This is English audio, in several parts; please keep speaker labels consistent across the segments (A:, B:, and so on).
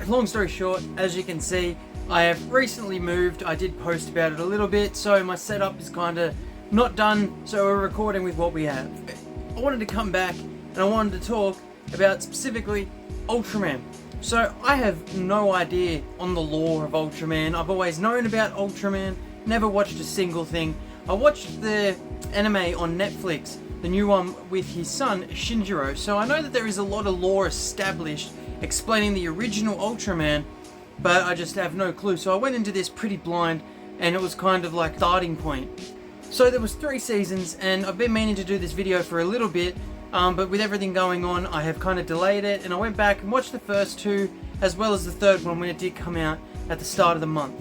A: long story short, as you can see, I have recently moved. I did post about it a little bit, so my setup is kind of not done, so we're recording with what we have. I wanted to come back and I wanted to talk about specifically Ultraman. So I have no idea on the lore of Ultraman. I've always known about Ultraman, never watched a single thing. I watched the anime on Netflix, the new one with his son Shinjiro, so I know that there is a lot of lore established explaining the original Ultraman, but I just have no clue. So I went into this pretty blind, and it was kind of like starting point. So there was 3 seasons, and I've been meaning to do this video for a little bit, but with everything going on, I have kind of delayed it, and I went back and watched the first 2, as well as the 3rd one when it did come out at the start of the month.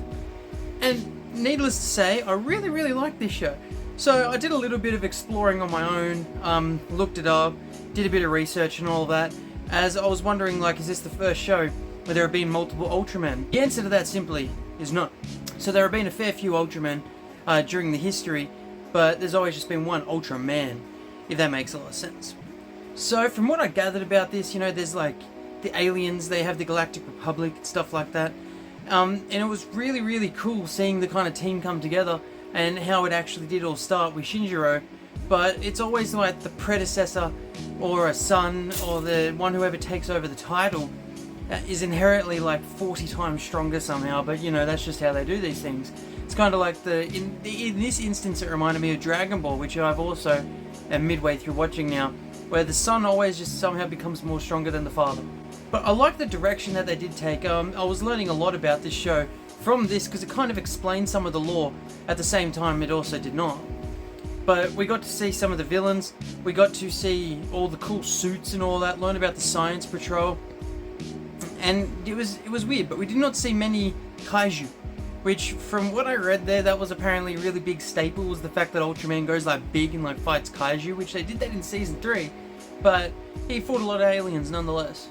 A: And needless to say, I really liked this show. So I did a little bit of exploring on my own, looked it up, did a bit of research and all of that, as I was wondering, like, is this the first show where there have been multiple Ultramen? The answer to that simply is no. So there have been a fair few Ultramen during the history, but there's always just been one Ultraman, if that makes a lot of sense. So from what I gathered about this, you know, there's like the aliens, they have the Galactic Republic, stuff like that. And it was really cool seeing the kind of team come together and how it actually did all start with Shinjiro. But it's always like the predecessor or a son or the one whoever takes over the title is inherently like 40 times stronger somehow, but you know, that's just how they do these things. It's kind of like in this instance it reminded me of Dragon Ball, which I've also am midway through watching now, where the son always just somehow becomes more stronger than the father. But I like the direction that they did take. I was learning a lot about this show from this because it kind of explained some of the lore. At the same time, it also did not. But we got to see some of the villains, we got to see all the cool suits and all that, learn about the Science Patrol, and it was weird, but we did not see many kaiju, which from what I read there, that was apparently a really big staple, was the fact that Ultraman goes like big and like fights kaiju, which they did that in season 3, but he fought a lot of aliens nonetheless.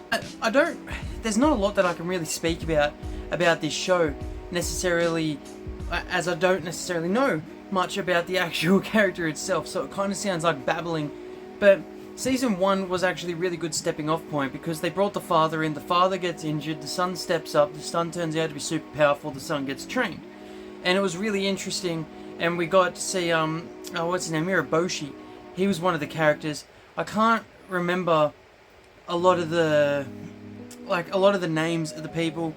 A: There's not a lot that I can really speak about this show necessarily, as I don't necessarily know much about the actual character itself, so it kind of sounds like babbling. But season 1 was actually a really good stepping off point because they brought the father in, the father gets injured, the son steps up, the son turns out to be super powerful, the son gets trained. And it was really interesting, and we got to see, what's his name, Miraboshi. He was one of the characters. I can't remember a lot of the names of the people.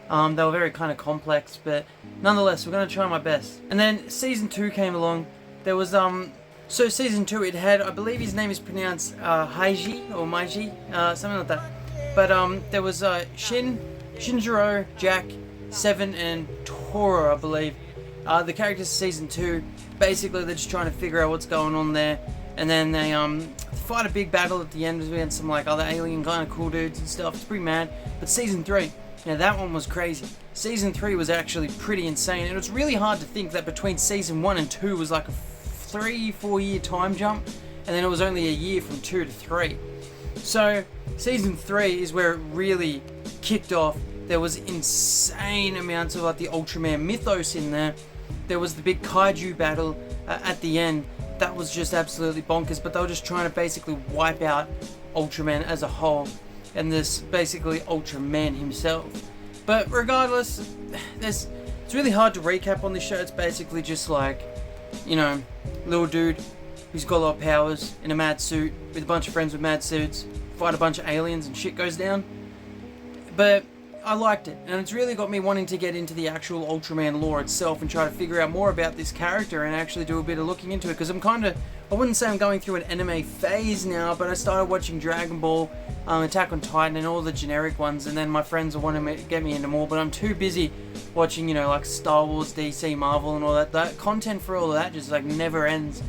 A: They were very kind of complex, but nonetheless, we're going to try my best. And then season 2 came along. There was, so season 2, it had, I believe his name is pronounced Haiji, or Maiji, something like that. But there was Shinjiro, Jack, Seven, and Tora, I believe. The characters of season 2, basically they're just trying to figure out what's going on there. And then they fight a big battle at the end. We had some like other alien kind of cool dudes and stuff. It's pretty mad. But season 3, yeah, that one was crazy. Season 3 was actually pretty insane, and it's really hard to think that between season 1 and 2 was like a 3-4 year time jump, and then it was only a year from 2 to 3. So season 3 is where it really kicked off. There was insane amounts of like the Ultraman mythos in there. There was the big kaiju battle at the end. That was just absolutely bonkers, but they were just trying to basically wipe out Ultraman as a whole, and this basically Ultraman himself. But regardless, it's really hard to recap on this show. It's basically just like, you know, little dude who's got a lot of powers in a mad suit with a bunch of friends with mad suits, fight a bunch of aliens and shit goes down. But I liked it, and it's really got me wanting to get into the actual Ultraman lore itself and try to figure out more about this character and actually do a bit of looking into it, because I'm kind of, I wouldn't say I'm going through an anime phase now, but I started watching Dragon Ball, Attack on Titan, and all the generic ones, and then my friends are wanting to get me into more, but I'm too busy watching, you know, like Star Wars, DC, Marvel, and all that. That content for all of that just like never ends,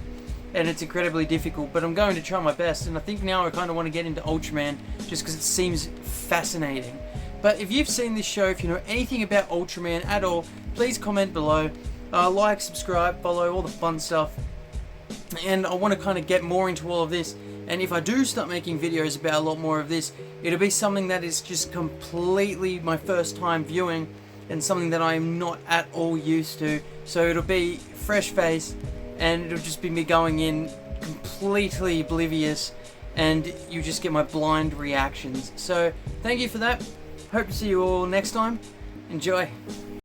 A: and it's incredibly difficult, but I'm going to try my best, and I think now I kind of want to get into Ultraman just because it seems fascinating. But if you've seen this show, if you know anything about Ultraman at all, please comment below. Like, subscribe, follow, all the fun stuff. And I want to kind of get more into all of this. And if I do start making videos about a lot more of this, it'll be something that is just completely my first time viewing and something that I'm not at all used to. So it'll be fresh face, and it'll just be me going in completely oblivious, and you just get my blind reactions. So thank you for that. hope to see you all next time. Enjoy.